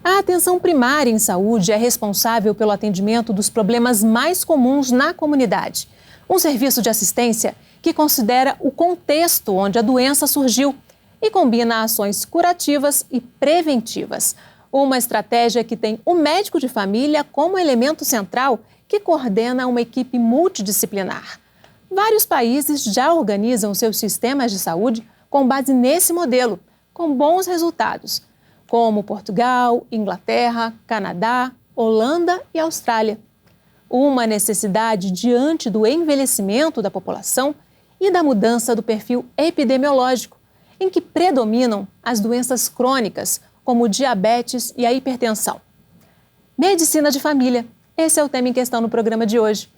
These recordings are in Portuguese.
A atenção primária em saúde é responsável pelo atendimento dos problemas mais comuns na comunidade. Um serviço de assistência que considera o contexto onde a doença surgiu e combina ações curativas e preventivas. Uma estratégia que tem o médico de família como elemento central, que coordena uma equipe multidisciplinar. Vários países já organizam seus sistemas de saúde com base nesse modelo, com bons resultados, como Portugal, Inglaterra, Canadá, Holanda e Austrália. Uma necessidade diante do envelhecimento da população e da mudança do perfil epidemiológico, em que predominam as doenças crônicas, como o diabetes e a hipertensão. Medicina de família, esse é o tema em questão no programa de hoje.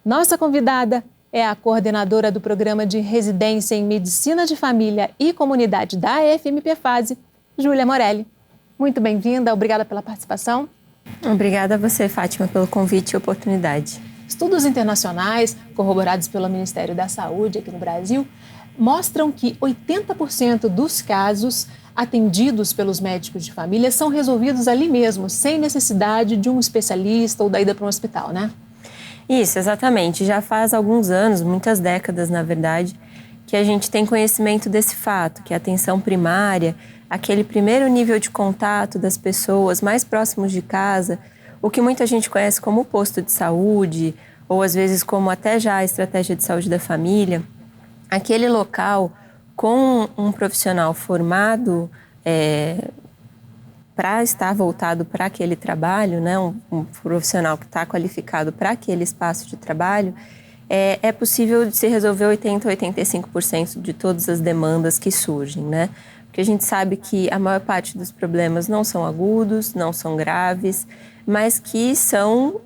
Nossa convidada é a coordenadora do Programa de Residência em Medicina de Família e Comunidade da FMP-Fase, Júlia Morelli. Muito bem-vinda, obrigada pela participação. Obrigada a você, Fátima, pelo convite e oportunidade. Estudos internacionais, corroborados pelo Ministério da Saúde aqui no Brasil, mostram que 80% dos casos atendidos pelos médicos de família são resolvidos ali mesmo, sem necessidade de um especialista ou da ida para um hospital, né? Isso, exatamente. Já faz alguns anos, muitas décadas, na verdade, que a gente tem conhecimento desse fato, que a atenção primária, aquele primeiro nível de contato das pessoas mais próximos de casa, o que muita gente conhece como posto de saúde, ou às vezes como até já a estratégia de saúde da família, aquele local com um profissional formado para estar voltado para aquele trabalho, né, um profissional que está qualificado para aquele espaço de trabalho, é possível se resolver 80% a 85% de todas as demandas que surgem, né? Porque a gente sabe que a maior parte dos problemas não são agudos, não são graves, mas que são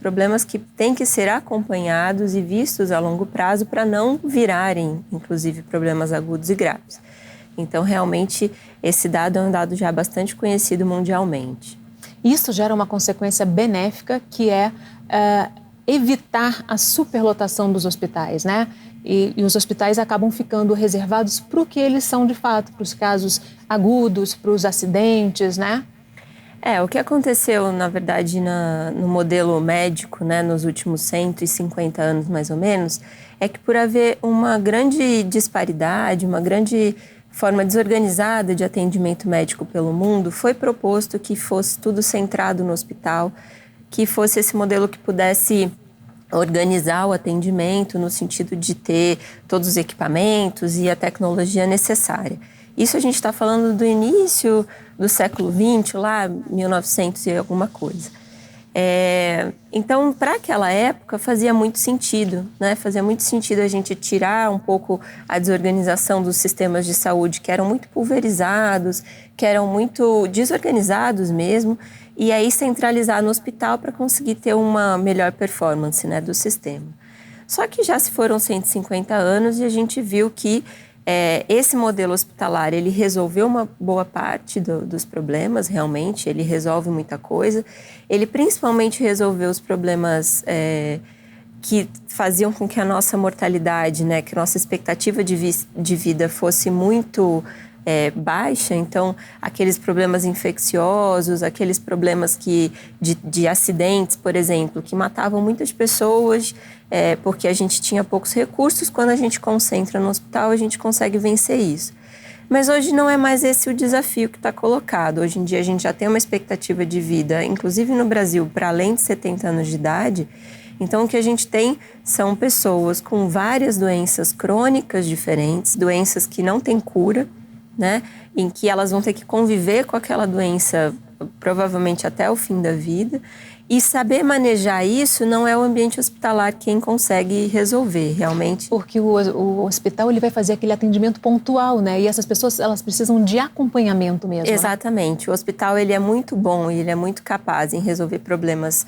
problemas que têm que ser acompanhados e vistos a longo prazo para não virarem, inclusive, problemas agudos e graves. Então, realmente, esse dado é um dado já bastante conhecido mundialmente. Isso gera uma consequência benéfica, que é evitar a superlotação dos hospitais, né? E os hospitais acabam ficando reservados para o que eles são de fato, para os casos agudos, para os acidentes, né? O que aconteceu, na verdade, no modelo médico, né, nos últimos 150 anos, mais ou menos, é que por haver uma grande disparidade, uma grande forma desorganizada de atendimento médico pelo mundo, foi proposto que fosse tudo centrado no hospital, que fosse esse modelo que pudesse organizar o atendimento no sentido de ter todos os equipamentos e a tecnologia necessária. Isso a gente está falando do início do século XX, lá 1900 e alguma coisa. Então, para aquela época, fazia muito sentido, né? Fazia muito sentido a gente tirar um pouco a desorganização dos sistemas de saúde, que eram muito pulverizados, que eram muito desorganizados mesmo, e aí centralizar no hospital para conseguir ter uma melhor performance, né, do sistema. Só que já se foram 150 anos e a gente viu que esse modelo hospitalar, ele resolveu uma boa parte dos problemas, realmente, ele resolve muita coisa. Ele principalmente resolveu os problemas que faziam com que a nossa mortalidade, né, que a nossa expectativa de vida fosse muito baixa. Então, aqueles problemas infecciosos, aqueles problemas de acidentes, por exemplo, que matavam muitas pessoas, porque a gente tinha poucos recursos. Quando a gente concentra no hospital, a gente consegue vencer isso. Mas hoje não é mais esse o desafio que está colocado. Hoje em dia a gente já tem uma expectativa de vida, inclusive no Brasil, para além de 70 anos de idade. Então, o que a gente tem são pessoas com várias doenças crônicas diferentes, doenças que não têm cura, né, em que elas vão ter que conviver com aquela doença provavelmente até o fim da vida, e saber manejar isso não é o ambiente hospitalar quem consegue resolver, realmente. Porque o hospital ele vai fazer aquele atendimento pontual, né, e essas pessoas elas precisam de acompanhamento mesmo. Exatamente, né? O hospital ele é muito bom e ele é muito capaz em resolver problemas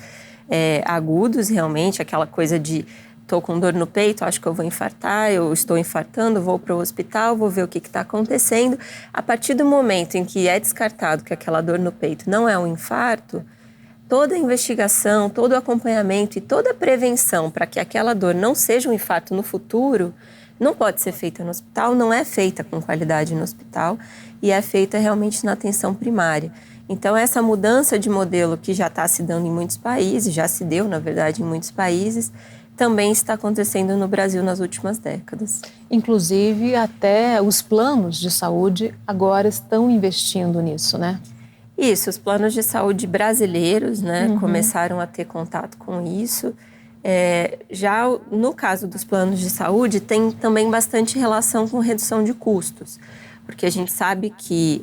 agudos, realmente, aquela coisa de estou com dor no peito, acho que eu vou infartar, eu estou infartando, vou para o hospital, vou ver o que está acontecendo. A partir do momento em que é descartado que aquela dor no peito não é um infarto, toda a investigação, todo o acompanhamento e toda a prevenção para que aquela dor não seja um infarto no futuro não pode ser feita no hospital, não é feita com qualidade no hospital e é feita realmente na atenção primária. Então, essa mudança de modelo que já está se dando em muitos países, já se deu, na verdade, em muitos países, também está acontecendo no Brasil nas últimas décadas. Inclusive, até os planos de saúde agora estão investindo nisso, né? Isso, os planos de saúde brasileiros, né, começaram a ter contato com isso. Já no caso dos planos de saúde, tem também bastante relação com redução de custos, porque a gente sabe que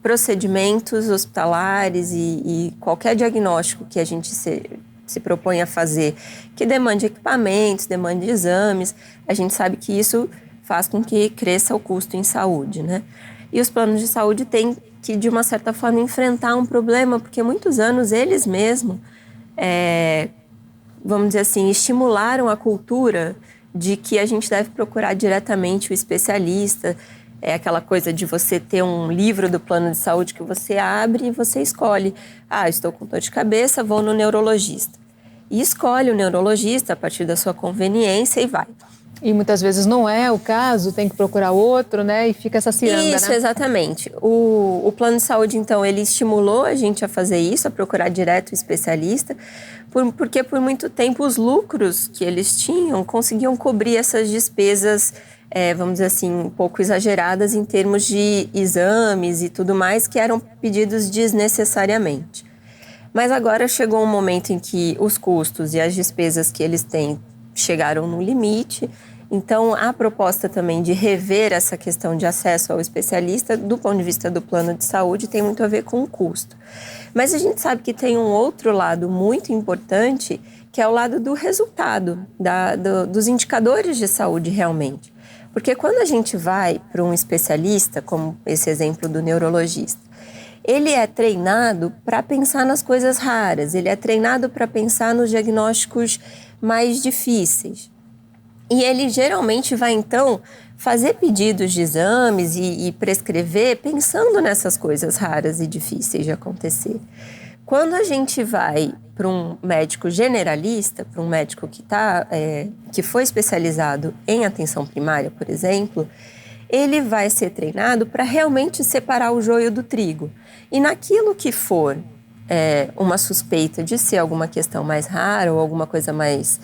procedimentos hospitalares e qualquer diagnóstico que a gente se propõe a fazer, que demande equipamentos, demande exames, a gente sabe que isso faz com que cresça o custo em saúde, né? E os planos de saúde têm que, de uma certa forma, enfrentar um problema, porque muitos anos eles mesmos, vamos dizer assim, estimularam a cultura de que a gente deve procurar diretamente o especialista. É aquela coisa de você ter um livro do plano de saúde que você abre e você escolhe. Estou com dor de cabeça, vou no neurologista. E escolhe o neurologista a partir da sua conveniência e vai. E muitas vezes não é o caso, tem que procurar outro, né? E fica essa ciranda, Isso, né? Exatamente. O plano de saúde, então, ele estimulou a gente a fazer isso, a procurar direto o especialista, porque por muito tempo os lucros que eles tinham conseguiam cobrir essas despesas, vamos dizer assim, um pouco exageradas em termos de exames e tudo mais, que eram pedidos desnecessariamente. Mas agora chegou um momento em que os custos e as despesas que eles têm chegaram no limite. Então, a proposta também de rever essa questão de acesso ao especialista, do ponto de vista do plano de saúde, tem muito a ver com o custo. Mas a gente sabe que tem um outro lado muito importante, que é o lado do resultado, dos indicadores de saúde realmente. Porque quando a gente vai para um especialista, como esse exemplo do neurologista, ele é treinado para pensar nas coisas raras, ele é treinado para pensar nos diagnósticos mais difíceis. E ele geralmente vai, então, fazer pedidos de exames e prescrever pensando nessas coisas raras e difíceis de acontecer. Quando a gente vai para um médico generalista, para um médico que foi especializado em atenção primária, por exemplo, ele vai ser treinado para realmente separar o joio do trigo. E naquilo que for uma suspeita de ser alguma questão mais rara ou alguma coisa mais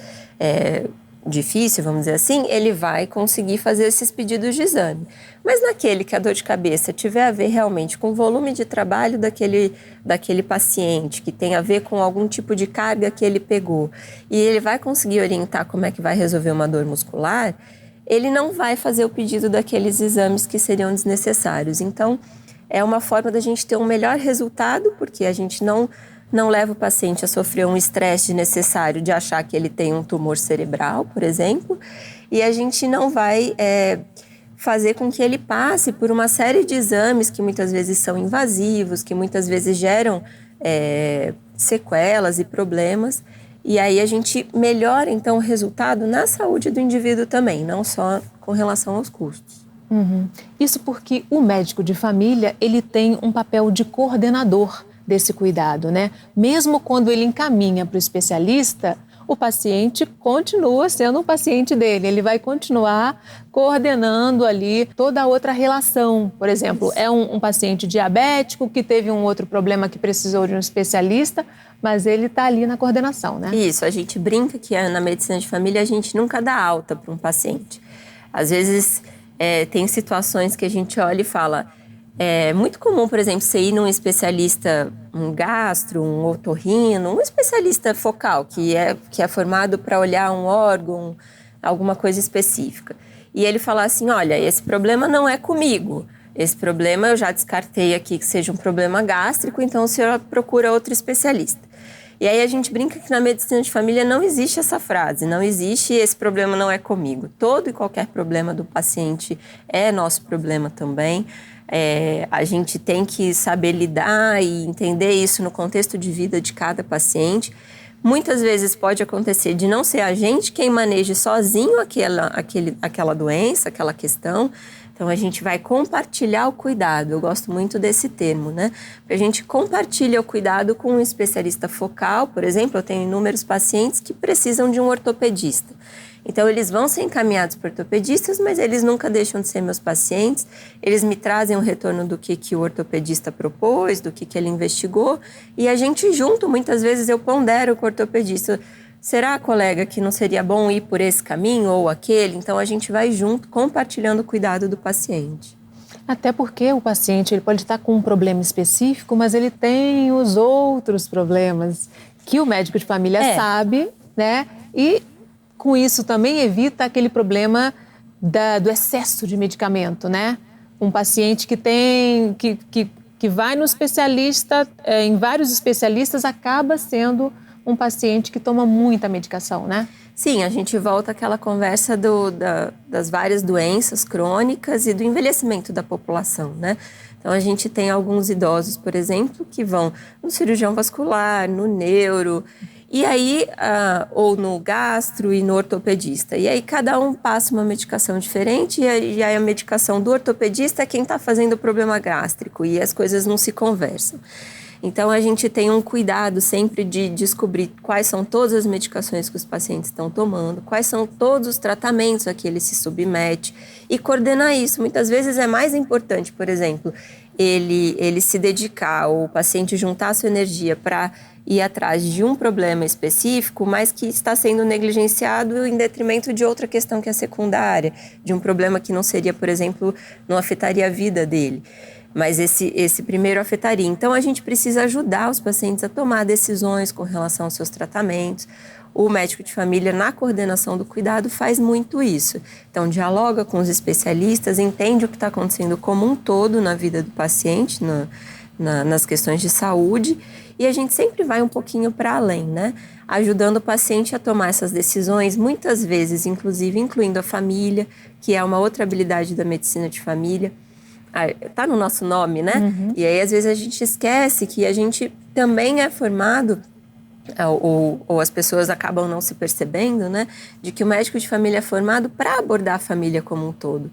difícil, vamos dizer assim, ele vai conseguir fazer esses pedidos de exame. Mas naquele que a dor de cabeça tiver a ver realmente com o volume de trabalho daquele paciente, que tem a ver com algum tipo de carga que ele pegou, e ele vai conseguir orientar como é que vai resolver uma dor muscular, ele não vai fazer o pedido daqueles exames que seriam desnecessários. Então, é uma forma da gente ter um melhor resultado, porque a gente não leva o paciente a sofrer um estresse desnecessário de achar que ele tem um tumor cerebral, por exemplo, e a gente não vai fazer com que ele passe por uma série de exames que muitas vezes são invasivos, que muitas vezes geram sequelas e problemas. E aí a gente melhora, então, o resultado na saúde do indivíduo também, não só com relação aos custos. Isso porque o médico de família, ele tem um papel de coordenador desse cuidado, né? Mesmo quando ele encaminha para o especialista, o paciente continua sendo um paciente dele. Ele vai continuar coordenando ali toda a outra relação. Por exemplo, é um paciente diabético que teve um outro problema que precisou de um especialista, mas ele está ali na coordenação, né? Isso, a gente brinca que na medicina de família a gente nunca dá alta para um paciente. Às vezes tem situações que a gente olha e fala... É muito comum, por exemplo, você ir num especialista, um gastro, um otorrino, um especialista focal, que é formado para olhar um órgão, alguma coisa específica. E ele falar assim, olha, esse problema não é comigo, esse problema eu já descartei aqui que seja um problema gástrico, então o senhor procura outro especialista. E aí a gente brinca que na medicina de família não existe essa frase, não existe esse problema não é comigo. Todo e qualquer problema do paciente é nosso problema também. A gente tem que saber lidar e entender isso no contexto de vida de cada paciente. Muitas vezes pode acontecer de não ser a gente quem maneje sozinho aquela doença, aquela questão. Então, a gente vai compartilhar o cuidado. Eu gosto muito desse termo, né? A gente compartilha o cuidado com um especialista focal. Por exemplo, eu tenho inúmeros pacientes que precisam de um ortopedista. Então, eles vão ser encaminhados por ortopedistas, mas eles nunca deixam de ser meus pacientes. Eles me trazem um retorno do que o ortopedista propôs, do que ele investigou. E a gente junto, muitas vezes, eu pondero com o ortopedista. Será, colega, que não seria bom ir por esse caminho ou aquele? Então, a gente vai junto, compartilhando o cuidado do paciente. Até porque o paciente ele pode estar com um problema específico, mas ele tem os outros problemas que o médico de família sabe, né? E com isso também evita aquele problema do excesso de medicamento, né? Um paciente que vai no especialista, em vários especialistas, acaba sendo um paciente que toma muita medicação, né? Sim, a gente volta àquela conversa das várias doenças crônicas e do envelhecimento da população, né? Então, a gente tem alguns idosos, por exemplo, que vão no cirurgião vascular, no neuro, e aí, ou no gastro e no ortopedista. E aí, cada um passa uma medicação diferente, e aí a medicação do ortopedista é quem está fazendo o problema gástrico, e as coisas não se conversam. Então, a gente tem um cuidado sempre de descobrir quais são todas as medicações que os pacientes estão tomando, quais são todos os tratamentos a que ele se submete e coordenar isso. Muitas vezes é mais importante, por exemplo, ele se dedicar, ou o paciente juntar a sua energia para ir atrás de um problema específico, mas que está sendo negligenciado em detrimento de outra questão que é secundária, de um problema que não seria, por exemplo, não afetaria a vida dele. Mas esse primeiro afetaria. Então, a gente precisa ajudar os pacientes a tomar decisões com relação aos seus tratamentos. O médico de família, na coordenação do cuidado, faz muito isso. Então, dialoga com os especialistas, entende o que está acontecendo como um todo na vida do paciente, nas questões de saúde, e a gente sempre vai um pouquinho para além, né? Ajudando o paciente a tomar essas decisões, muitas vezes, inclusive, incluindo a família, que é uma outra habilidade da medicina de família. Tá no nosso nome, né? Uhum. E aí, às vezes, a gente esquece que a gente também é formado, ou as pessoas acabam não se percebendo, né? De que o médico de família é formado para abordar a família como um todo.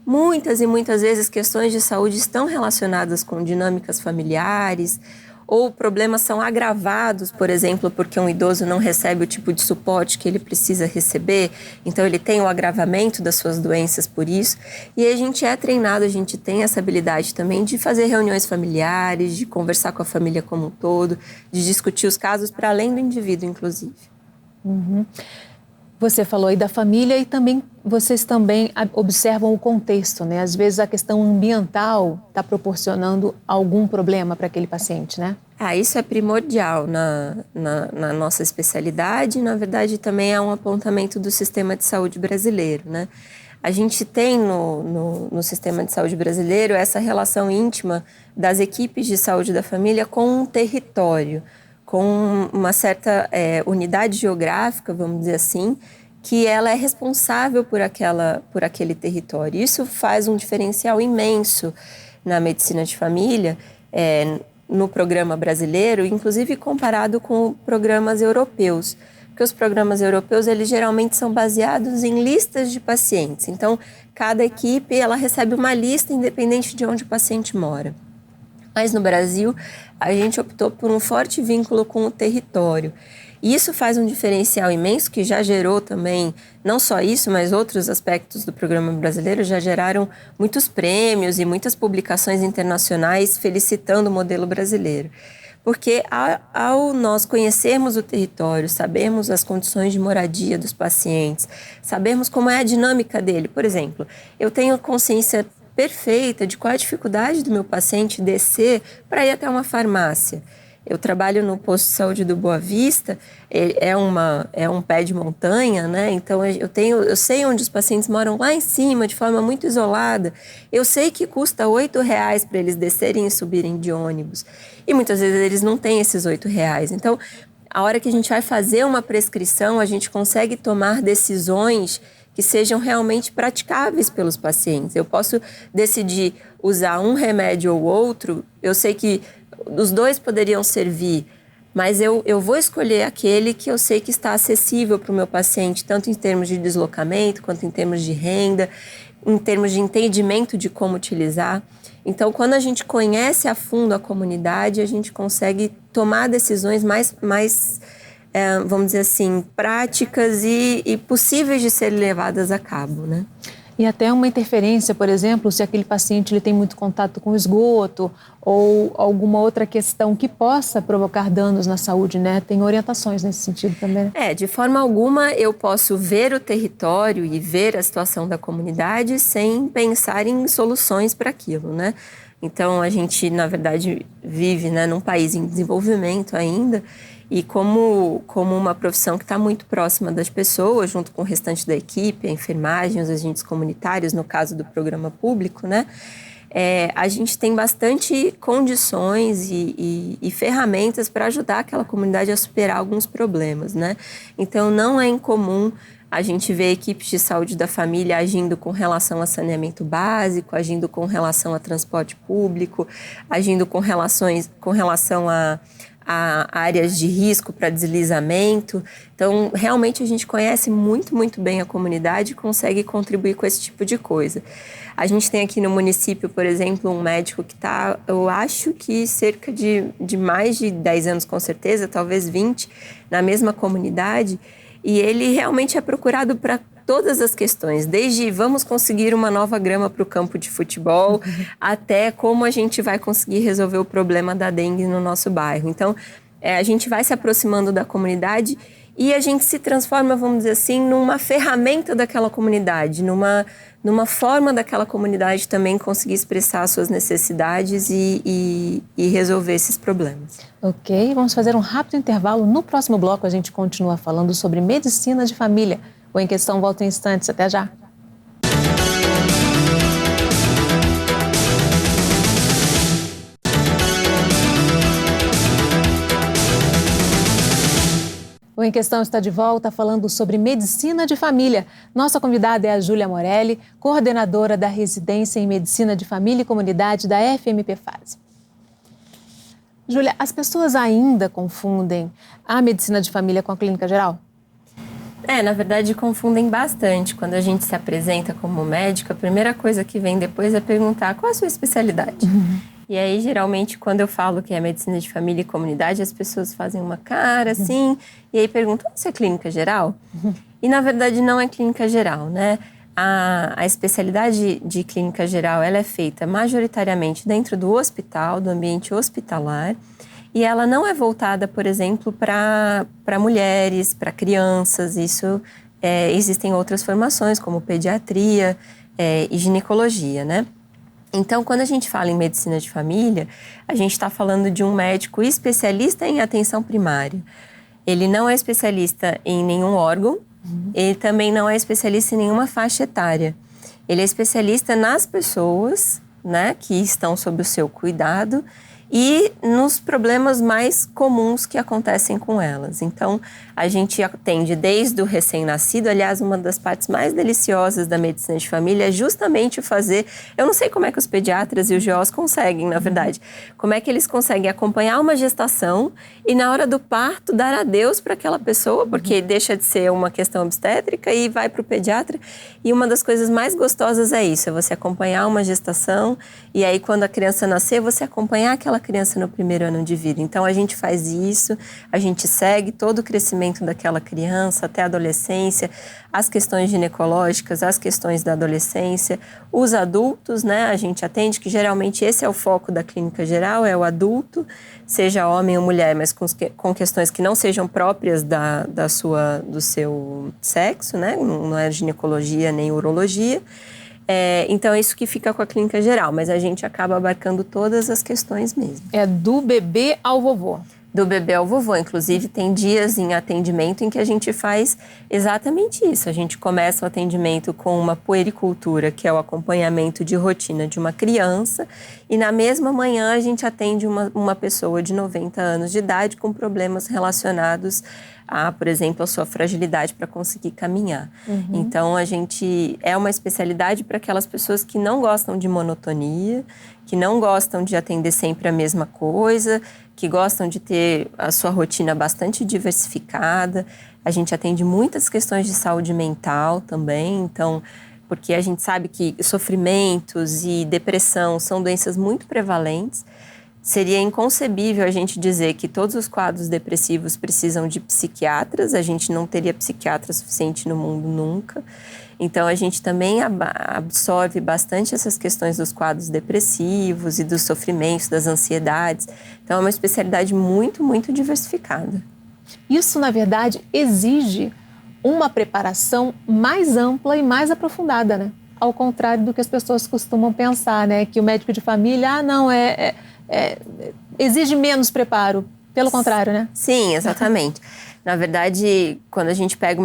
Muitas e muitas vezes, questões de saúde estão relacionadas com dinâmicas familiares, ou problemas são agravados, por exemplo, porque um idoso não recebe o tipo de suporte que ele precisa receber, então ele tem o agravamento das suas doenças por isso. E a gente é treinado, a gente tem essa habilidade também de fazer reuniões familiares, de conversar com a família como um todo, de discutir os casos para além do indivíduo, inclusive. Uhum. Você falou aí da família e também vocês também observam o contexto, né? Às vezes a questão ambiental está proporcionando algum problema para aquele paciente, né? Isso é primordial na nossa especialidade. Na verdade, também é um apontamento do sistema de saúde brasileiro, né? A gente tem no sistema de saúde brasileiro essa relação íntima das equipes de saúde da família com um território, com uma certa unidade geográfica, vamos dizer assim, que ela é responsável por aquele território. Isso faz um diferencial imenso na medicina de família, no programa brasileiro, inclusive comparado com programas europeus. Porque os programas europeus, eles geralmente são baseados em listas de pacientes. Então, cada equipe, ela recebe uma lista independente de onde o paciente mora. Mas no Brasil, a gente optou por um forte vínculo com o território. E isso faz um diferencial imenso, que já gerou também, não só isso, mas outros aspectos do programa brasileiro já geraram muitos prêmios e muitas publicações internacionais felicitando o modelo brasileiro. Porque ao nós conhecermos o território, sabermos as condições de moradia dos pacientes, sabermos como é a dinâmica dele. Por exemplo, eu tenho consciência perfeita de qual é a dificuldade do meu paciente descer para ir até uma farmácia. Eu trabalho no posto de saúde do Boa Vista, é um pé de montanha, né? Então eu sei onde os pacientes moram lá em cima, de forma muito isolada. Eu sei que custa R$8 para eles descerem e subirem de ônibus. E muitas vezes eles não têm esses R$8. Então, a hora que a gente vai fazer uma prescrição, a gente consegue tomar decisões que sejam realmente praticáveis pelos pacientes. Eu posso decidir usar um remédio ou outro, eu sei que os dois poderiam servir, mas eu vou escolher aquele que eu sei que está acessível para o meu paciente, tanto em termos de deslocamento, quanto em termos de renda, em termos de entendimento de como utilizar. Então, quando a gente conhece a fundo a comunidade, a gente consegue tomar decisões mais vamos dizer assim, práticas e possíveis de serem levadas a cabo, né? E até uma interferência, por exemplo, se aquele paciente ele tem muito contato com o esgoto ou alguma outra questão que possa provocar danos na saúde, né? Tem orientações nesse sentido também. De forma alguma eu posso ver o território e ver a situação da comunidade sem pensar em soluções para aquilo, né? Então, a gente, na verdade, vive, né, num país em desenvolvimento ainda e como uma profissão que está muito próxima das pessoas, junto com o restante da equipe, a enfermagem, os agentes comunitários, no caso do programa público, né? A gente tem bastante condições e ferramentas para ajudar aquela comunidade a superar alguns problemas, né? Então, não é incomum a gente ver equipes de saúde da família agindo com relação a saneamento básico, agindo com relação a transporte público, agindo com relação a áreas de risco para deslizamento. Então, realmente a gente conhece muito, muito bem a comunidade e consegue contribuir com esse tipo de coisa. A gente tem aqui no município, por exemplo, um médico que está, eu acho que cerca de mais de 10 anos, com certeza, talvez 20, na mesma comunidade, e ele realmente é procurado para todas as questões, desde vamos conseguir uma nova grama para o campo de futebol, até como a gente vai conseguir resolver o problema da dengue no nosso bairro. Então, a gente vai se aproximando da comunidade e a gente se transforma, vamos dizer assim, numa ferramenta daquela comunidade, numa forma daquela comunidade também conseguir expressar as suas necessidades e resolver esses problemas. Ok, vamos fazer um rápido intervalo. No próximo bloco a gente continua falando sobre medicina de família. O Em Questão volta em instantes. Até já. O Em Questão está de volta falando sobre medicina de família. Nossa convidada é a Júlia Morelli, coordenadora da residência em Medicina de Família e Comunidade da FMP Fase. Júlia, as pessoas ainda confundem a medicina de família com a clínica geral? Na verdade, confundem bastante. Quando a gente se apresenta como médico, a primeira coisa que vem depois é perguntar qual a sua especialidade. E aí, geralmente, quando eu falo que é medicina de família e comunidade, as pessoas fazem uma cara assim, e aí perguntam, isso é clínica geral? E, na verdade, não é clínica geral, né? A especialidade de clínica geral, ela é feita majoritariamente dentro do hospital, do ambiente hospitalar, e ela não é voltada, por exemplo, para mulheres, para crianças. Isso, existem outras formações, como pediatria e ginecologia, né? Então, quando a gente fala em medicina de família, a gente está falando de um médico especialista em atenção primária. Ele não é especialista em nenhum órgão, ele também não é especialista em nenhuma faixa etária. Ele é especialista nas pessoas, né, que estão sob o seu cuidado e nos problemas mais comuns que acontecem com elas. Então, a gente atende desde o recém-nascido. Aliás, uma das partes mais deliciosas da medicina de família é justamente fazer... Eu não sei como é que os pediatras e os GOs conseguem, na verdade. Como é que eles conseguem acompanhar uma gestação e, na hora do parto, dar adeus para aquela pessoa, porque deixa de ser uma questão obstétrica e vai para o pediatra. E uma das coisas mais gostosas é isso, é você acompanhar uma gestação e aí, quando a criança nascer, você acompanhar aquela criança no primeiro ano de vida. Então, a gente faz isso, a gente segue todo o crescimento daquela criança até a adolescência, as questões ginecológicas, as questões da adolescência, os adultos, né? A gente atende, que geralmente esse é o foco da clínica geral, é o adulto, seja homem ou mulher, mas com questões que não sejam próprias do seu sexo, né? Não é ginecologia nem urologia. Então, é isso que fica com a clínica geral, mas a gente acaba abarcando todas as questões mesmo. É do bebê ao vovô. Do bebê ao vovô. Inclusive, tem dias em atendimento em que a gente faz exatamente isso. A gente começa o atendimento com uma puericultura, que é o acompanhamento de rotina de uma criança, e na mesma manhã a gente atende uma pessoa de 90 anos de idade com problemas relacionados a, por exemplo, a sua fragilidade para conseguir caminhar. Então, a gente é uma especialidade para aquelas pessoas que não gostam de monotonia, que não gostam de atender sempre a mesma coisa, que gostam de ter a sua rotina bastante diversificada. A gente atende muitas questões de saúde mental também, então, porque a gente sabe que sofrimentos e depressão são doenças muito prevalentes. Seria inconcebível a gente dizer que todos os quadros depressivos precisam de psiquiatras, a gente não teria psiquiatra suficiente no mundo nunca. Então, a gente também absorve bastante essas questões dos quadros depressivos e dos sofrimentos, das ansiedades. Então, é uma especialidade muito, muito diversificada. Isso, na verdade, exige uma preparação mais ampla e mais aprofundada, né? Ao contrário do que as pessoas costumam pensar, né? Que o médico de família, exige menos preparo. Pelo contrário, né? Sim, exatamente. Na verdade, quando a gente pega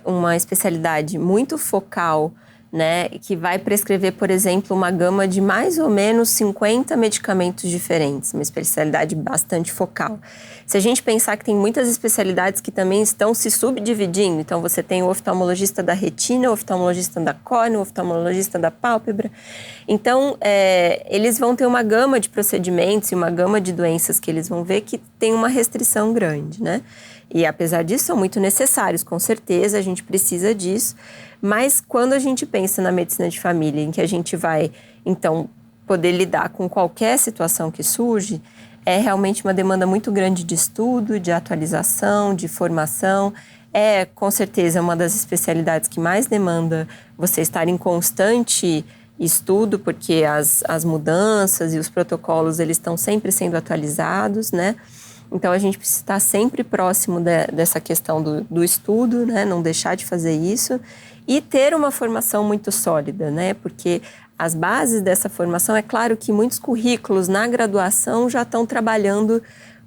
uma especialidade muito focal, né, que vai prescrever, por exemplo, uma gama de mais ou menos 50 medicamentos diferentes, uma especialidade bastante focal. Se a gente pensar que tem muitas especialidades que também estão se subdividindo, então você tem o oftalmologista da retina, o oftalmologista da córnea, o oftalmologista da pálpebra. Então, eles vão ter uma gama de procedimentos e uma gama de doenças que eles vão ver que tem uma restrição grande, né? E apesar disso, são muito necessários, com certeza, a gente precisa disso. Mas quando a gente pensa na medicina de família, em que a gente vai, então, poder lidar com qualquer situação que surge, é realmente uma demanda muito grande de estudo, de atualização, de formação. É, com certeza, uma das especialidades que mais demanda você estar em constante estudo, porque as mudanças e os protocolos, eles estão sempre sendo atualizados, né? Então, a gente precisa estar sempre próximo dessa questão do estudo, né? Não deixar de fazer isso e ter uma formação muito sólida, né? Porque as bases dessa formação, é claro que muitos currículos na graduação já estão trabalhando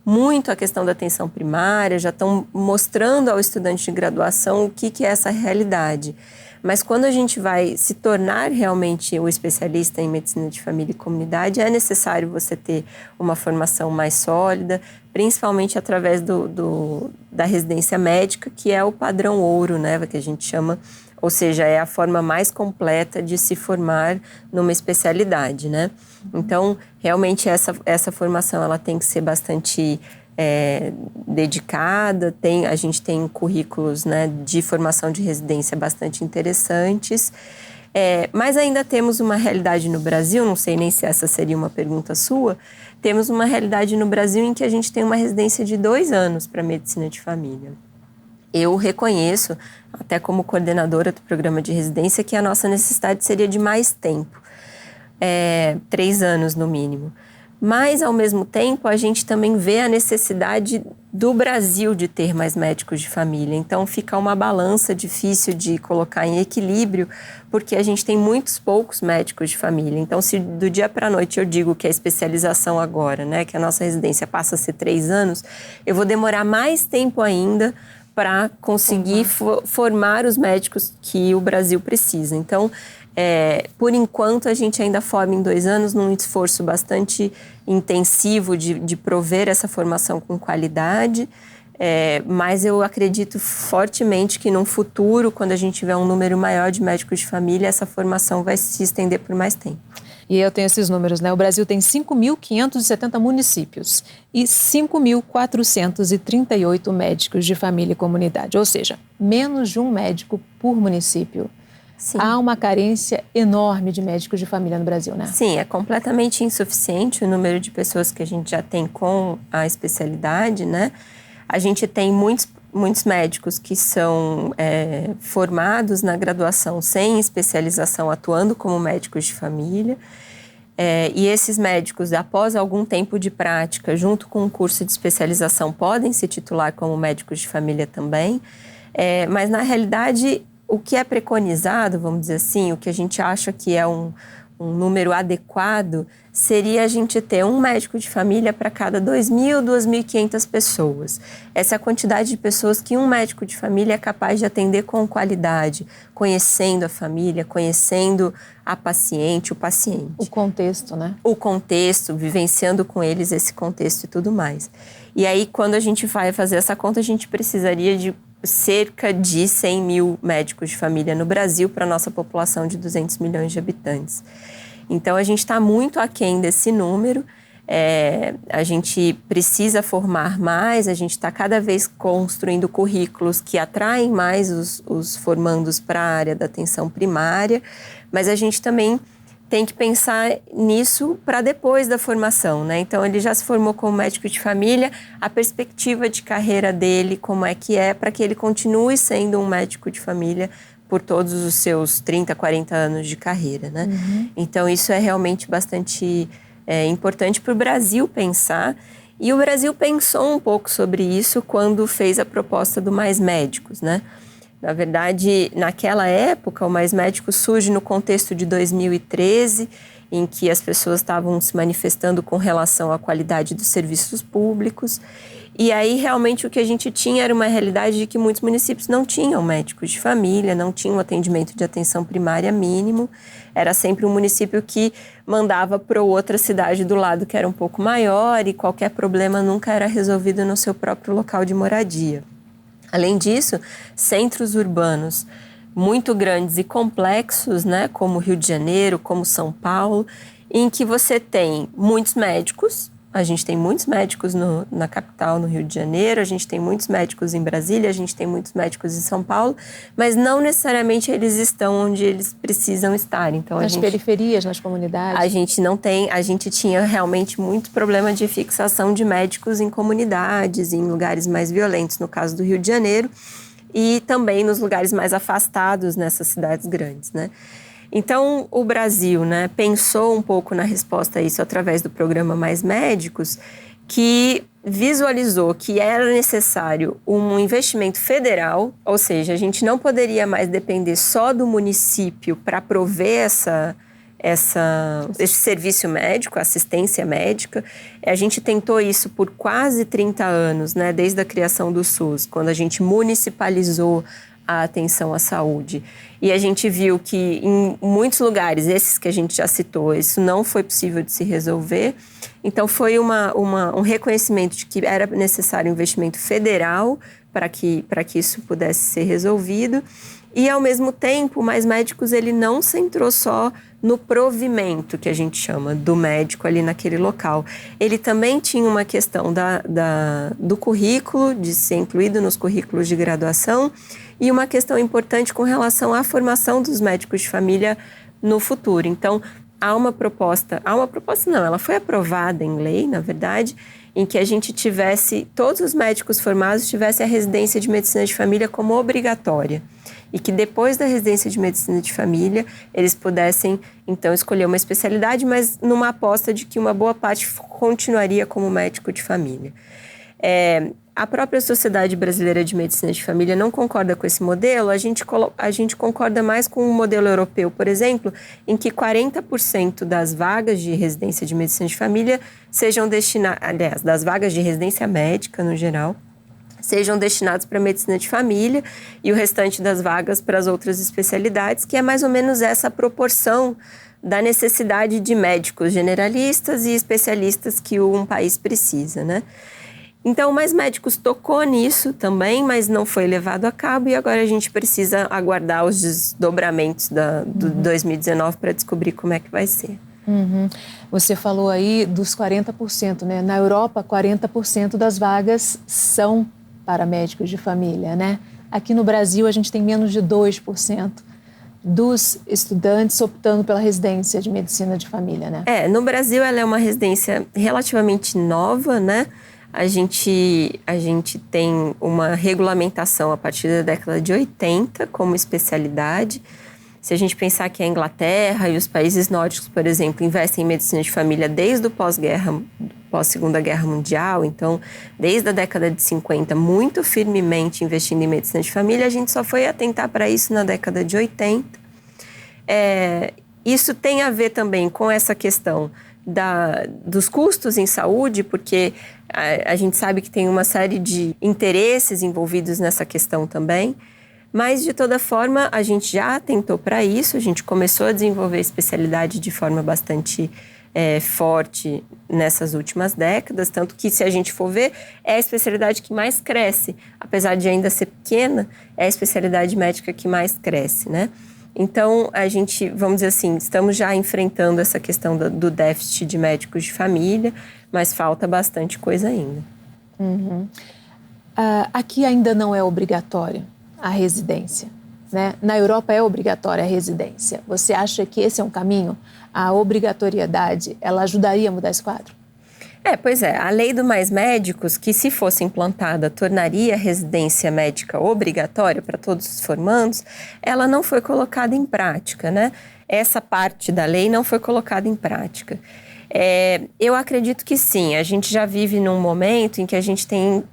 muito a questão da atenção primária, já estão mostrando ao estudante de graduação o que é essa realidade. Mas quando a gente vai se tornar realmente o especialista em medicina de família e comunidade, é necessário você ter uma formação mais sólida, principalmente através da residência médica, que é o padrão ouro, né, que a gente chama, ou seja, é a forma mais completa de se formar numa especialidade, né? Então, realmente, essa formação ela tem que ser bastante dedicada, a gente tem currículos, né, de formação de residência bastante interessantes, mas ainda temos uma realidade no Brasil, não sei nem se essa seria uma pergunta sua, temos uma realidade no Brasil em que a gente tem uma residência de 2 anos para medicina de família. Eu reconheço, até como coordenadora do programa de residência, que a nossa necessidade seria de mais tempo, 3 anos no mínimo. Mas, ao mesmo tempo, a gente também vê a necessidade do Brasil de ter mais médicos de família. Então, fica uma balança difícil de colocar em equilíbrio, porque a gente tem muitos poucos médicos de família. Então, se do dia para a noite eu digo que a especialização agora, né, que a nossa residência passa a ser 3 anos, eu vou demorar mais tempo ainda para conseguir formar os médicos que o Brasil precisa. Então, por enquanto, a gente ainda forma em 2 anos num esforço bastante intensivo de prover essa formação com qualidade, mas eu acredito fortemente que num futuro, quando a gente tiver um número maior de médicos de família, essa formação vai se estender por mais tempo. E eu tenho esses números, né? O Brasil tem 5.570 municípios e 5.438 médicos de família e comunidade, ou seja, menos de um médico por município. Sim. Há uma carência enorme de médicos de família no Brasil, né? Sim, é completamente insuficiente o número de pessoas que a gente já tem com a especialidade, né? A gente tem muitos médicos que são formados na graduação sem especialização, atuando como médicos de família. E esses médicos, após algum tempo de prática, junto com um curso de especialização, podem se titular como médicos de família também. Mas, na realidade, o que é preconizado, vamos dizer assim, o que a gente acha que é um número adequado, seria a gente ter um médico de família para cada 2.000, 2.500 pessoas. Essa é a quantidade de pessoas que um médico de família é capaz de atender com qualidade, conhecendo a família, conhecendo a paciente, o paciente. O contexto, né? O contexto, vivenciando com eles esse contexto e tudo mais. E aí, quando a gente vai fazer essa conta, a gente precisaria de cerca de 100 mil médicos de família no Brasil para a nossa população de 200 milhões de habitantes. Então, a gente está muito aquém desse número, a gente precisa formar mais, a gente está cada vez construindo currículos que atraem mais os formandos para a área da atenção primária, mas a gente também tem que pensar nisso para depois da formação, né? Então, ele já se formou como médico de família, a perspectiva de carreira dele, como é para que ele continue sendo um médico de família por todos os seus 30, 40 anos de carreira, né? Então, isso é realmente bastante importante para o Brasil pensar. E o Brasil pensou um pouco sobre isso quando fez a proposta do Mais Médicos, né? Na verdade, naquela época, o Mais Médicos surge no contexto de 2013, em que as pessoas estavam se manifestando com relação à qualidade dos serviços públicos. E aí, realmente, o que a gente tinha era uma realidade de que muitos municípios não tinham médicos de família, não tinham atendimento de atenção primária mínimo. Era sempre um município que mandava para outra cidade do lado, que era um pouco maior, e qualquer problema nunca era resolvido no seu próprio local de moradia. Além disso, centros urbanos muito grandes e complexos, né, como Rio de Janeiro, como São Paulo, em que você tem muitos médicos. A gente tem muitos médicos na capital, no Rio de Janeiro, a gente tem muitos médicos em Brasília, a gente tem muitos médicos em São Paulo, mas não necessariamente eles estão onde eles precisam estar. Então, nas periferias, nas comunidades? A gente tinha realmente muito problema de fixação de médicos em comunidades, em lugares mais violentos, no caso do Rio de Janeiro, e também nos lugares mais afastados nessas cidades grandes, né? Então, o Brasil, né, pensou um pouco na resposta a isso através do programa Mais Médicos, que visualizou que era necessário um investimento federal, ou seja, a gente não poderia mais depender só do município para prover esse serviço médico, assistência médica. A gente tentou isso por quase 30 anos, né, desde a criação do SUS, quando a gente municipalizou a atenção à saúde. E a gente viu que em muitos lugares, esses que a gente já citou, isso não foi possível de se resolver. Então, foi um reconhecimento de que era necessário um investimento federal para que isso pudesse ser resolvido. E, ao mesmo tempo, o Mais Médicos, ele não centrou só no provimento, que a gente chama, do médico ali naquele local. Ele também tinha uma questão do currículo, de ser incluído nos currículos de graduação, e uma questão importante com relação à formação dos médicos de família no futuro. Então, ela foi aprovada em lei, na verdade, em que a gente todos os médicos formados tivessem a residência de medicina de família como obrigatória. E que depois da residência de medicina de família, eles pudessem, então, escolher uma especialidade, mas numa aposta de que uma boa parte continuaria como médico de família. A própria Sociedade Brasileira de Medicina de Família não concorda com esse modelo. A gente concorda mais com o modelo europeu, por exemplo, em que 40% das vagas de residência de medicina de família sejam destinadas, das vagas de residência médica no geral, sejam destinados para medicina de família e o restante das vagas para as outras especialidades, que é mais ou menos essa proporção da necessidade de médicos generalistas e especialistas que um país precisa, né? Então, o Mais Médicos tocou nisso também, mas não foi levado a cabo e agora a gente precisa aguardar os desdobramentos do 2019 para descobrir como é que vai ser. Você falou aí dos 40%, né? Na Europa, 40% das vagas são para médicos de família, né? Aqui no Brasil, a gente tem menos de 2% dos estudantes optando pela residência de medicina de família, né? No Brasil, ela é uma residência relativamente nova, né? A gente tem uma regulamentação a partir da década de 80 como especialidade. Se a gente pensar que a Inglaterra e os países nórdicos, por exemplo, investem em medicina de família desde o pós-Segunda Guerra Mundial, então, desde a década de 50, muito firmemente investindo em medicina de família, a gente só foi atentar para isso na década de 80. Isso tem a ver também com essa questão dos custos em saúde, porque a gente sabe que tem uma série de interesses envolvidos nessa questão também, mas de toda forma a gente já atentou para isso, a gente começou a desenvolver a especialidade de forma bastante forte nessas últimas décadas, tanto que se a gente for ver, é a especialidade que mais cresce, apesar de ainda ser pequena, é a especialidade médica que mais cresce, né? Então, a gente, vamos dizer assim, estamos já enfrentando essa questão do déficit de médicos de família, mas falta bastante coisa ainda. Aqui ainda não é obrigatória a residência. né? Na Europa é obrigatória a residência. Você acha que esse é um caminho? A obrigatoriedade, ela ajudaria a mudar esse quadro? Pois é. A lei do Mais Médicos, que se fosse implantada, tornaria a residência médica obrigatória para todos os formandos, ela não foi colocada em prática, né? Essa parte da lei não foi colocada em prática. Eu acredito que sim, a gente já vive num momento em que a gente tem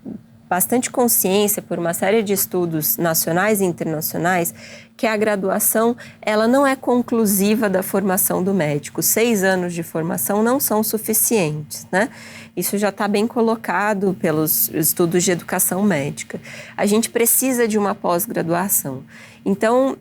bastante consciência por uma série de estudos nacionais e internacionais que a graduação ela não é conclusiva da formação do médico. 6 anos de formação não são suficientes, né? Isso já está bem colocado pelos estudos de educação médica. A gente precisa de uma pós-graduação. Então,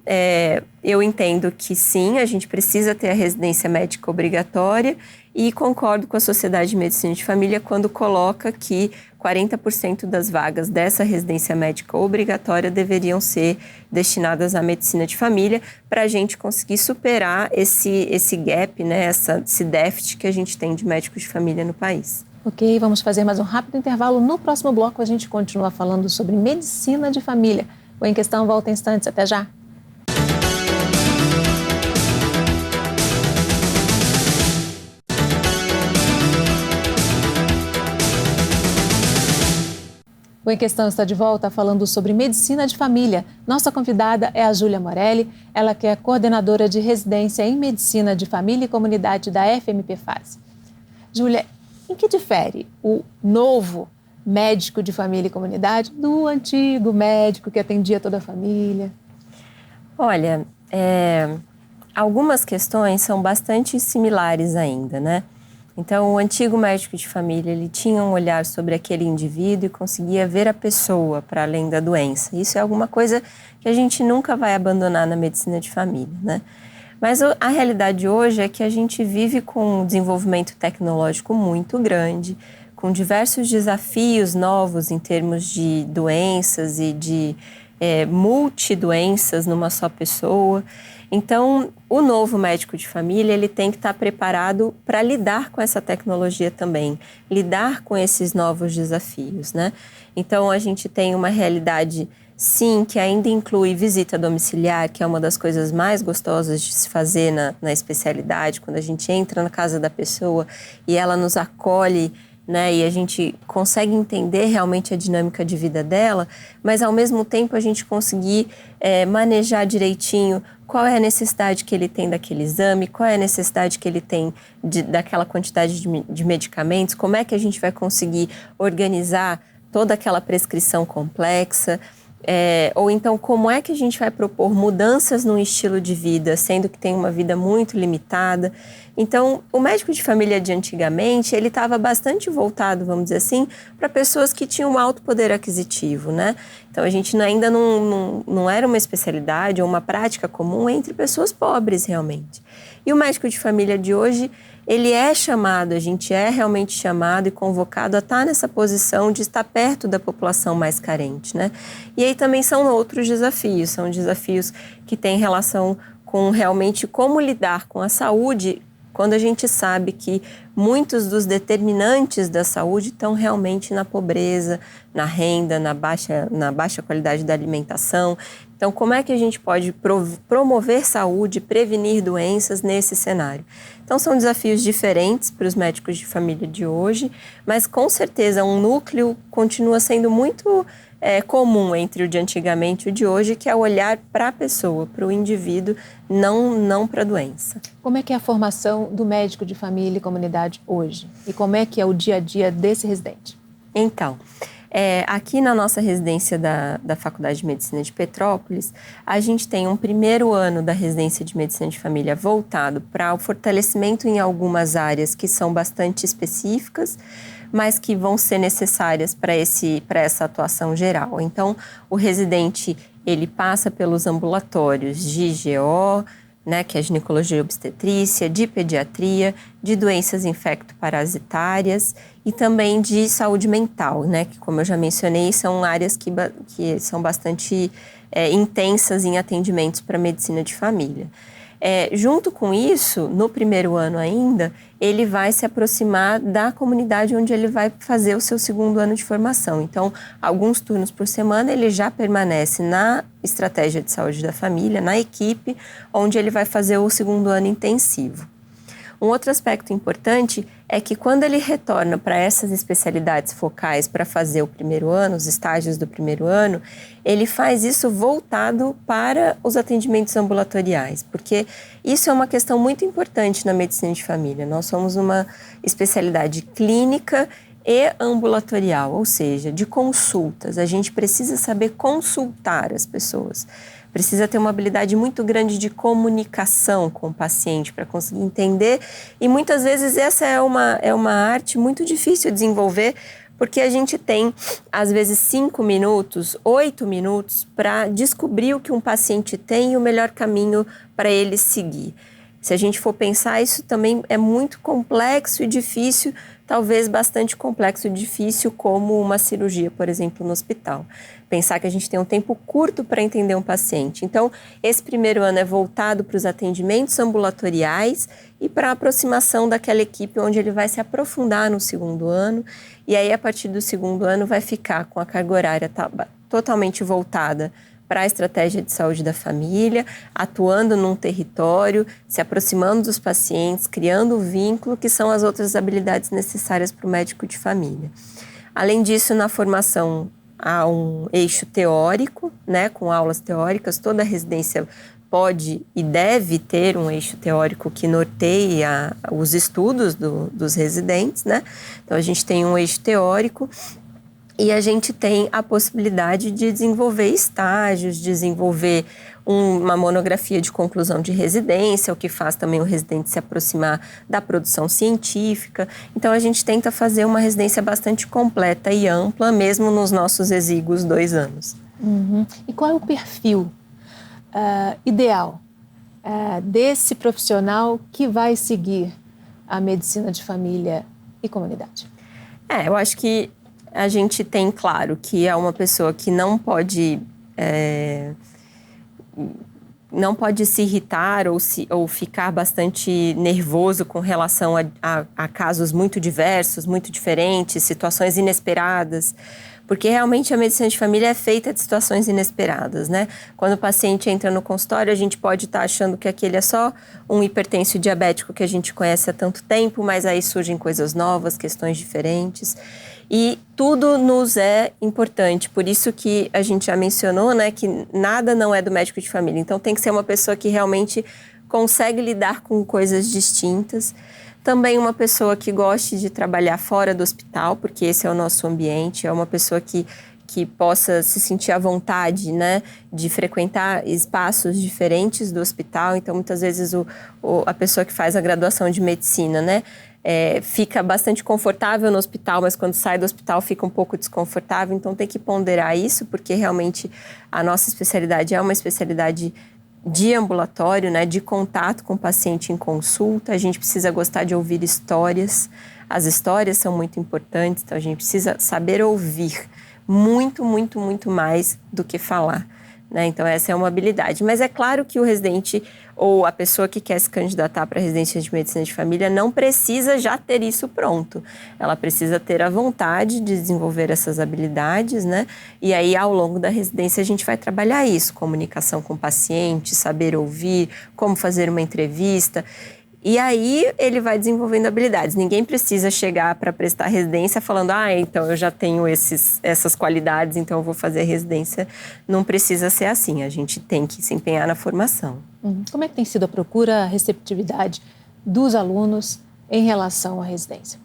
eu entendo que sim, a gente precisa ter a residência médica obrigatória e concordo com a Sociedade de Medicina de Família quando coloca que 40% das vagas dessa residência médica obrigatória deveriam ser destinadas à medicina de família para a gente conseguir superar esse gap, né, esse déficit que a gente tem de médicos de família no país. Ok, vamos fazer mais um rápido intervalo. No próximo bloco a gente continua falando sobre medicina de família. O Em Questão volta em instantes. Até já! O Em Questão está de volta falando sobre medicina de família. Nossa convidada é a Júlia Morelli, ela que é coordenadora de residência em medicina de família e comunidade da FMP-FASE. Júlia, em que difere o novo médico de família e comunidade do antigo médico que atendia toda a família? Olha, algumas questões são bastante similares ainda, né? Então, o antigo médico de família, ele tinha um olhar sobre aquele indivíduo e conseguia ver a pessoa para além da doença. Isso é alguma coisa que a gente nunca vai abandonar na medicina de família, né? Mas a realidade hoje é que a gente vive com um desenvolvimento tecnológico muito grande, com diversos desafios novos em termos de doenças e de multidoenças numa só pessoa. Então, o novo médico de família, ele tem que estar preparado para lidar com essa tecnologia também, lidar com esses novos desafios, né? Então, a gente tem uma realidade, sim, que ainda inclui visita domiciliar, que é uma das coisas mais gostosas de se fazer na especialidade, quando a gente entra na casa da pessoa e ela nos acolhe, né, e a gente consegue entender realmente a dinâmica de vida dela, mas ao mesmo tempo a gente conseguir manejar direitinho qual é a necessidade que ele tem daquele exame, qual é a necessidade que ele tem daquela quantidade de medicamentos, como é que a gente vai conseguir organizar toda aquela prescrição complexa, ou então como é que a gente vai propor mudanças no estilo de vida, sendo que tem uma vida muito limitada. Então, o médico de família de antigamente, ele estava bastante voltado, vamos dizer assim, para pessoas que tinham um alto poder aquisitivo, né? Então, a gente ainda não era uma especialidade ou uma prática comum entre pessoas pobres, realmente. E o médico de família de hoje, ele é chamado, a gente é realmente chamado e convocado a estar nessa posição de estar perto da população mais carente, né? E aí também são outros desafios, são desafios que têm relação com realmente como lidar com a saúde, quando a gente sabe que muitos dos determinantes da saúde estão realmente na pobreza, na renda, na baixa qualidade da alimentação. Então, como é que a gente pode promover saúde, prevenir doenças nesse cenário? Então, são desafios diferentes para os médicos de família de hoje, mas com certeza um núcleo continua sendo muito comum entre o de antigamente e o de hoje, que é o olhar para a pessoa, para o indivíduo, não para a doença. Como é que é a formação do médico de família e comunidade hoje? E como é que é o dia a dia desse residente? Então, aqui na nossa residência da Faculdade de Medicina de Petrópolis, a gente tem um primeiro ano da residência de Medicina de Família voltado para o fortalecimento em algumas áreas que são bastante específicas, mas que vão ser necessárias para essa atuação geral. Então, o residente, ele passa pelos ambulatórios de GO, né, que é ginecologia e obstetrícia, de pediatria, de doenças infecto-parasitárias e também de saúde mental, né, que, como eu já mencionei, são áreas que são bastante intensas em atendimentos para medicina de família. Junto com isso, no primeiro ano ainda, ele vai se aproximar da comunidade onde ele vai fazer o seu segundo ano de formação. Então, alguns turnos por semana, ele já permanece na estratégia de saúde da família, na equipe, onde ele vai fazer o segundo ano intensivo. Um outro aspecto importante é que quando ele retorna para essas especialidades focais para fazer o primeiro ano, os estágios do primeiro ano, ele faz isso voltado para os atendimentos ambulatoriais, porque isso é uma questão muito importante na medicina de família. Nós somos uma especialidade clínica e ambulatorial, ou seja, de consultas. A gente precisa saber consultar as pessoas. Precisa ter uma habilidade muito grande de comunicação com o paciente para conseguir entender. E muitas vezes essa é uma arte muito difícil de desenvolver, porque a gente tem, às vezes, 5 minutos, 8 minutos para descobrir o que um paciente tem e o melhor caminho para ele seguir. Se a gente for pensar, isso também é muito complexo e difícil, talvez bastante complexo e difícil, como uma cirurgia, por exemplo, no hospital. Pensar que a gente tem um tempo curto para entender um paciente. Então, esse primeiro ano é voltado para os atendimentos ambulatoriais e para a aproximação daquela equipe onde ele vai se aprofundar no segundo ano. E aí, a partir do segundo ano, vai ficar com a carga horária totalmente voltada para a estratégia de saúde da família, atuando num território, se aproximando dos pacientes, criando o vínculo, que são as outras habilidades necessárias para o médico de família. Além disso, na formação há um eixo teórico, né, com aulas teóricas. Toda residência pode e deve ter um eixo teórico que norteia os estudos dos residentes, né? Então, a gente tem um eixo teórico. E a gente tem a possibilidade de desenvolver estágios, desenvolver uma monografia de conclusão de residência, o que faz também o residente se aproximar da produção científica. Então, a gente tenta fazer uma residência bastante completa e ampla, mesmo nos nossos exíguos 2 anos. Uhum. E qual é o perfil ideal desse profissional que vai seguir a medicina de família e comunidade? Eu acho que a gente tem claro que é uma pessoa que não pode se irritar ou ficar bastante nervoso com relação a casos muito diversos, muito diferentes, situações inesperadas, porque realmente a medicina de família é feita de situações inesperadas, né? Quando o paciente entra no consultório, a gente pode estar achando que aquele é só um hipertenso diabético que a gente conhece há tanto tempo, mas aí surgem coisas novas, questões diferentes. E tudo nos é importante, por isso que a gente já mencionou, né, que nada não é do médico de família. Então tem que ser uma pessoa que realmente consegue lidar com coisas distintas. Também uma pessoa que goste de trabalhar fora do hospital, porque esse é o nosso ambiente, é uma pessoa que possa se sentir à vontade, né, de frequentar espaços diferentes do hospital. Então, muitas vezes, a pessoa que faz a graduação de medicina, né, fica bastante confortável no hospital, mas quando sai do hospital fica um pouco desconfortável. Então, tem que ponderar isso, porque realmente a nossa especialidade é uma especialidade de ambulatório, né, de contato com o paciente em consulta. A gente precisa gostar de ouvir histórias. As histórias são muito importantes, então a gente precisa saber ouvir muito, muito, muito mais do que falar, né? Então essa é uma habilidade. Mas é claro que o residente ou a pessoa que quer se candidatar para a residência de medicina de família não precisa já ter isso pronto. Ela precisa ter a vontade de desenvolver essas habilidades, né? E aí, ao longo da residência, a gente vai trabalhar isso: comunicação com o paciente, saber ouvir, como fazer uma entrevista. E aí, ele vai desenvolvendo habilidades. Ninguém precisa chegar para prestar residência falando: então eu já tenho essas qualidades, então eu vou fazer residência. Não precisa ser assim. A gente tem que se empenhar na formação. Como é que tem sido a procura, a receptividade dos alunos em relação à residência?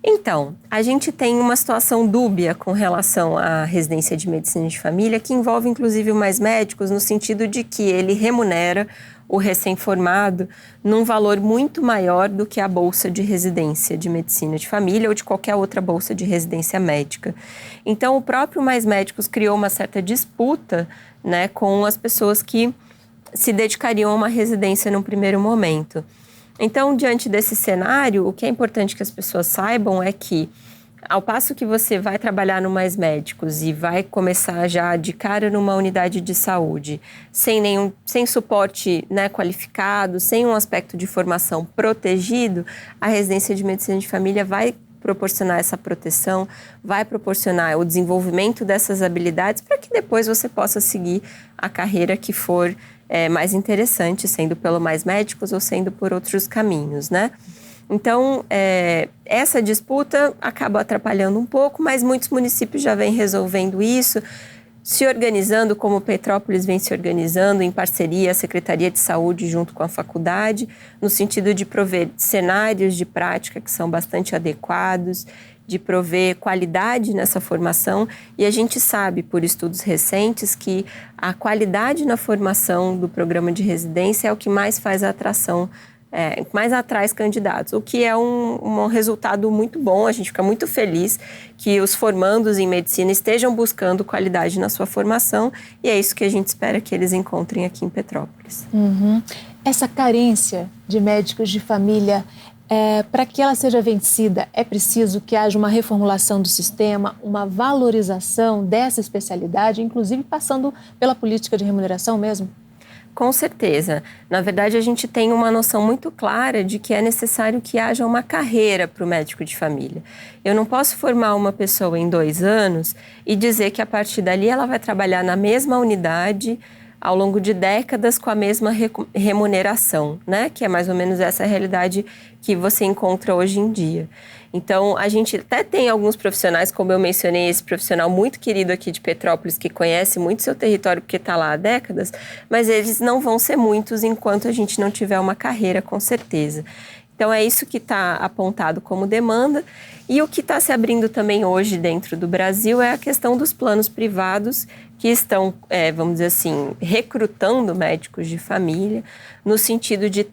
Então, a gente tem uma situação dúbia com relação à residência de medicina de família, que envolve inclusive o Mais Médicos, no sentido de que ele remunera o recém-formado num valor muito maior do que a bolsa de residência de medicina de família ou de qualquer outra bolsa de residência médica. Então, o próprio Mais Médicos criou uma certa disputa, né, com as pessoas que se dedicariam a uma residência num primeiro momento. Então, diante desse cenário, o que é importante que as pessoas saibam é que Ao passo que você vai trabalhar no Mais Médicos e vai começar já de cara numa unidade de saúde, sem suporte, né, qualificado, sem um aspecto de formação protegido, a residência de medicina de família vai proporcionar essa proteção, vai proporcionar o desenvolvimento dessas habilidades para que depois você possa seguir a carreira que for mais interessante, sendo pelo Mais Médicos ou sendo por outros caminhos, né? Então, essa disputa acaba atrapalhando um pouco, mas muitos municípios já vêm resolvendo isso, se organizando como Petrópolis vem se organizando em parceria a Secretaria de Saúde junto com a faculdade, no sentido de prover cenários de prática que são bastante adequados, de prover qualidade nessa formação. E a gente sabe, por estudos recentes, que a qualidade na formação do programa de residência é o que mais faz a atração, mais atrai candidatos, o que é um resultado muito bom. A gente fica muito feliz que os formandos em medicina estejam buscando qualidade na sua formação e é isso que a gente espera que eles encontrem aqui em Petrópolis. Uhum. Essa carência de médicos de família, para que ela seja vencida, é preciso que haja uma reformulação do sistema, uma valorização dessa especialidade, inclusive passando pela política de remuneração mesmo? Com certeza. Na verdade, a gente tem uma noção muito clara de que é necessário que haja uma carreira para o médico de família. Eu não posso formar uma pessoa em 2 anos e dizer que a partir dali ela vai trabalhar na mesma unidade ao longo de décadas com a mesma remuneração, né? Que é mais ou menos essa realidade que você encontra hoje em dia. Então, a gente até tem alguns profissionais, como eu mencionei, esse profissional muito querido aqui de Petrópolis, que conhece muito seu território porque está lá há décadas, mas eles não vão ser muitos enquanto a gente não tiver uma carreira, com certeza. Então, é isso que está apontado como demanda. E o que está se abrindo também hoje dentro do Brasil é a questão dos planos privados que estão, vamos dizer assim, recrutando médicos de família, no sentido de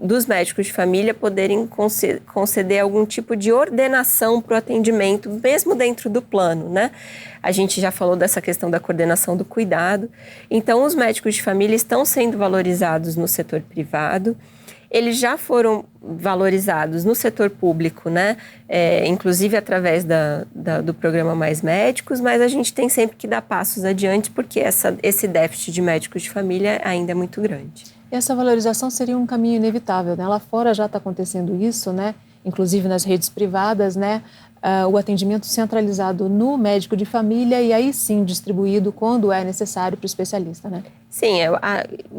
dos médicos de família poderem conceder algum tipo de ordenação para o atendimento, mesmo dentro do plano, né? A gente já falou dessa questão da coordenação do cuidado. Então, os médicos de família estão sendo valorizados no setor privado. Eles já foram valorizados no setor público, né? Inclusive através do programa Mais Médicos, mas a gente tem sempre que dar passos adiante porque esse déficit de médicos de família ainda é muito grande. E essa valorização seria um caminho inevitável, né? Lá fora já está acontecendo isso, né? Inclusive nas redes privadas, né? O atendimento centralizado no médico de família e aí sim distribuído quando é necessário para o especialista, né? Sim,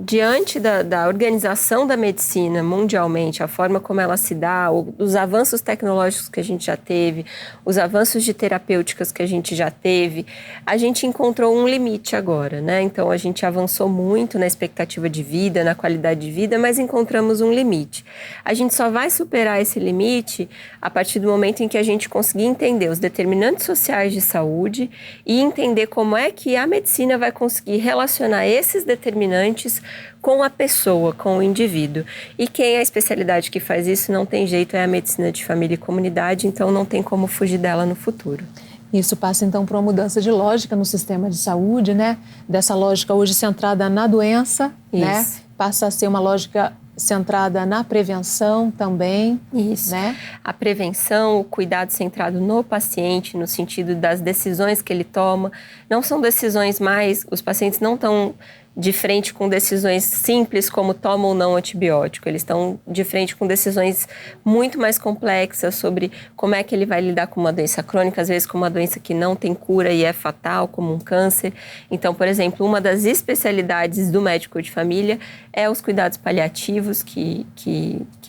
diante da organização da medicina mundialmente, a forma como ela se dá, os avanços tecnológicos que a gente já teve, os avanços de terapêuticas que a gente já teve, a gente encontrou um limite agora, né? Então, a gente avançou muito na expectativa de vida, na qualidade de vida, mas encontramos um limite. A gente só vai superar esse limite a partir do momento em que a gente conseguir entender os determinantes sociais de saúde e entender como é que a medicina vai conseguir relacionar esses determinantes com a pessoa, com o indivíduo. E quem é a especialidade que faz isso não tem jeito, é a medicina de família e comunidade, então não tem como fugir dela no futuro. Isso passa então por uma mudança de lógica no sistema de saúde, né? Dessa lógica hoje centrada na doença, né? Passa a ser uma lógica centrada na prevenção também. Isso. Né? A prevenção, o cuidado centrado no paciente, no sentido das decisões que ele toma. Não são decisões mais... Os pacientes não estão de frente com decisões simples como toma ou não antibiótico. Eles estão de frente com decisões muito mais complexas sobre como é que ele vai lidar com uma doença crônica, às vezes com uma doença que não tem cura e é fatal, como um câncer. Então, por exemplo, uma das especialidades do médico de família é os cuidados paliativos, que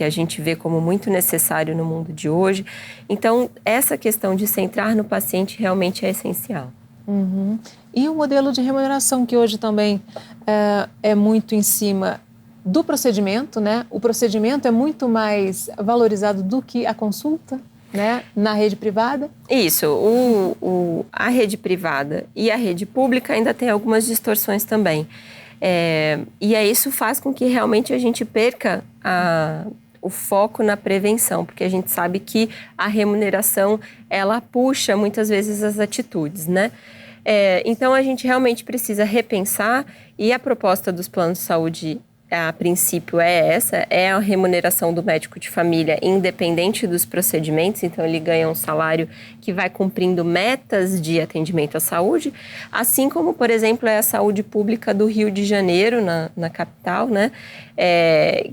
a gente vê como muito necessário no mundo de hoje. Então, essa questão de centrar no paciente realmente é essencial. Uhum. E o modelo de remuneração, que hoje também é muito em cima do procedimento, né? O procedimento é muito mais valorizado do que a consulta, né? Na rede privada. Isso. A rede privada e a rede pública ainda tem algumas distorções também. E isso faz com que realmente a gente perca o foco na prevenção, porque a gente sabe que a remuneração, ela puxa muitas vezes as atitudes, né? Então, a gente realmente precisa repensar e a proposta dos planos de saúde, a princípio, é a remuneração do médico de família independente dos procedimentos, então ele ganha um salário que vai cumprindo metas de atendimento à saúde, assim como, por exemplo, é a saúde pública do Rio de Janeiro, na capital, né?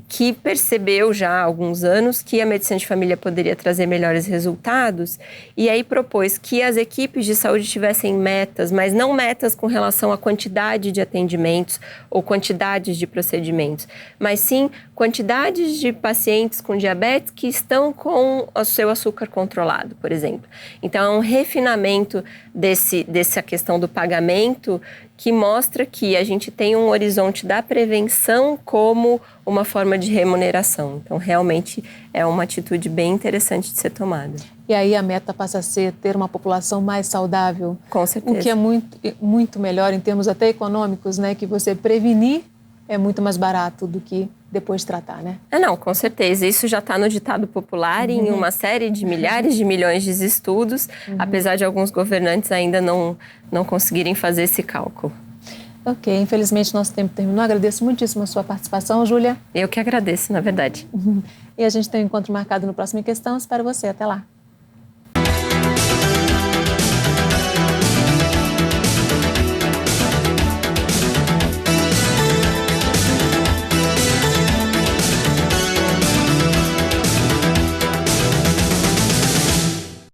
Que percebeu já há alguns anos que a medicina de família poderia trazer melhores resultados e aí propôs que as equipes de saúde tivessem metas, mas não metas com relação à quantidade de atendimentos ou quantidades de procedimentos, mas sim quantidades de pacientes com diabetes que estão com o seu açúcar controlado, por exemplo. Então, é um refinamento dessa questão do pagamento que mostra que a gente tem um horizonte da prevenção como uma forma de remuneração. Então, realmente, é uma atitude bem interessante de ser tomada. E aí a meta passa a ser ter uma população mais saudável. Com certeza. O que é muito melhor em termos até econômicos, né? Que você prevenir é muito mais barato do que depois tratar, né? Não, com certeza. Isso já está no ditado popular em uma série de milhares de milhões de estudos, apesar de alguns governantes ainda não conseguirem fazer esse cálculo. Ok, infelizmente nosso tempo terminou. Agradeço muitíssimo a sua participação, Júlia. Eu que agradeço, na verdade. E a gente tem um encontro marcado no Próxima Questão. Espero você. Até lá.